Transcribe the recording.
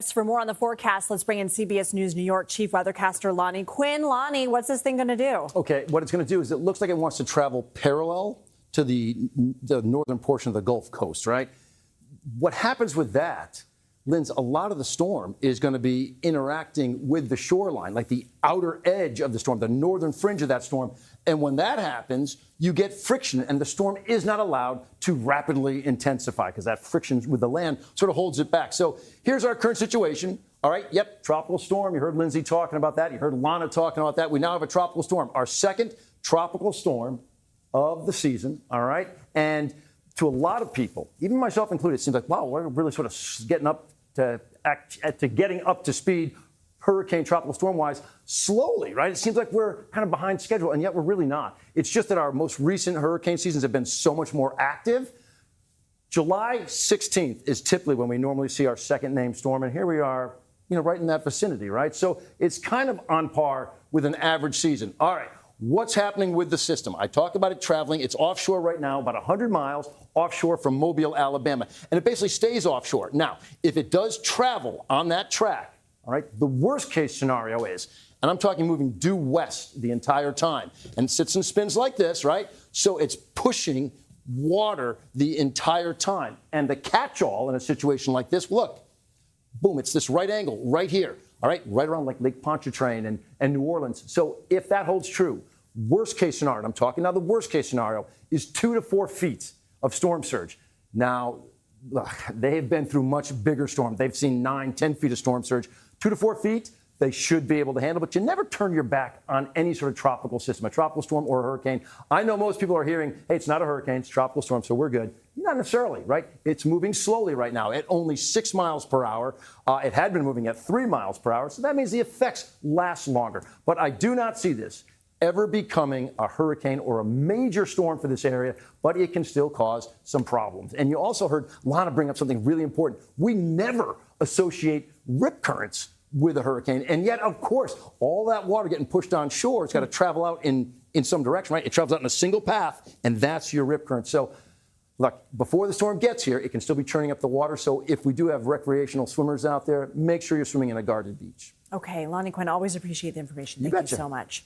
For more on the forecast, let's bring in CBS News New York chief weathercaster Lonnie Quinn. Lonnie, what's this thing going to do? Okay, what it's going to do is it looks like it wants to travel parallel to the northern portion of the Gulf Coast, right? What happens with that, Linz, a lot of the storm is going to be interacting with the shoreline, like the outer edge of the storm, the northern fringe of that storm. And when that happens, you get friction, and the storm is not allowed to rapidly intensify because that friction with the land sort of holds it back. So here's our current situation. All right, yep, tropical storm. You heard Lindsay talking about that. You heard Lana talking about that. We now have a tropical storm, our second tropical storm of the season, all right? And to a lot of people, even myself included, it seems like, wow, we're really sort of getting up to speed hurricane tropical storm-wise slowly, right? It seems like we're kind of behind schedule, and yet we're really not. It's just that our most recent hurricane seasons have been so much more active. July 16th is typically when we normally see our second named storm, and here we are, right in that vicinity, right? So it's kind of on par with an average season. All right, what's happening with the system? I talked about it traveling. It's offshore right now, about 100 miles offshore from Mobile, Alabama, and it basically stays offshore. Now, if it does travel on that track, all right, the worst case scenario is, and I'm talking moving due west the entire time, and it sits and spins like this, right? So it's pushing water the entire time. And the catch-all in a situation like this, look, boom, it's this right angle right here, all right, right around like Lake Pontchartrain and New Orleans. So if that holds true, worst case scenario, and I'm talking now the worst case scenario, is 2 to 4 feet of storm surge. Now, look, they have been through much bigger storms. They've seen 9, 10 feet of storm surge. 2 to 4 feet, they should be able to handle, but you never turn your back on any sort of tropical system, a tropical storm or a hurricane. I know most people are hearing, hey, it's not a hurricane, it's a tropical storm, so we're good. Not necessarily, right? It's moving slowly right now at only 6 miles per hour. It had been moving at 3 miles per hour, so that means the effects last longer. But I do not see this ever becoming a hurricane or a major storm for this area, but it can still cause some problems. And you also heard Lana bring up something really important. We never associate rip currents with a hurricane. And yet, of course, all that water getting pushed on shore, it's got to travel out in some direction, right? It travels out in a single path, and that's your rip current. So, look, before the storm gets here, it can still be churning up the water. So if we do have recreational swimmers out there, make sure you're swimming in a guarded beach. Okay, Lonnie Quinn, always appreciate the information. Thank you so much.